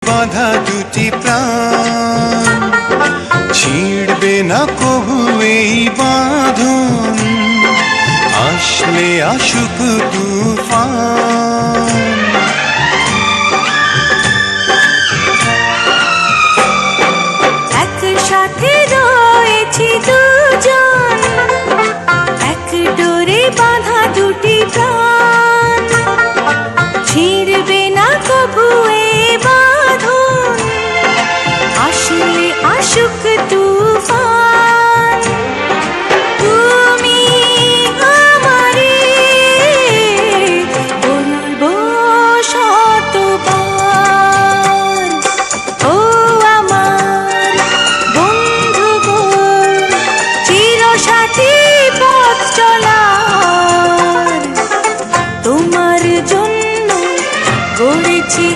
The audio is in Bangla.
বাঁধা দুটি প্রাণ, ছিঁড়বে না কবু এই বাঁধন, আসলে আসুক তুফান। একসাথে রয়েছি দুজন, এক ডোরে বাঁধা দুটি প্রাণ, ছিঁড়বে না কবু এ বাঁধন, আসলে আসুক তুফান। তুমি আমারে বলবো শতবার, ও আমার বন্ধু গো, চিরসাথী পথ চলার, তোমার জন্য গড়েছি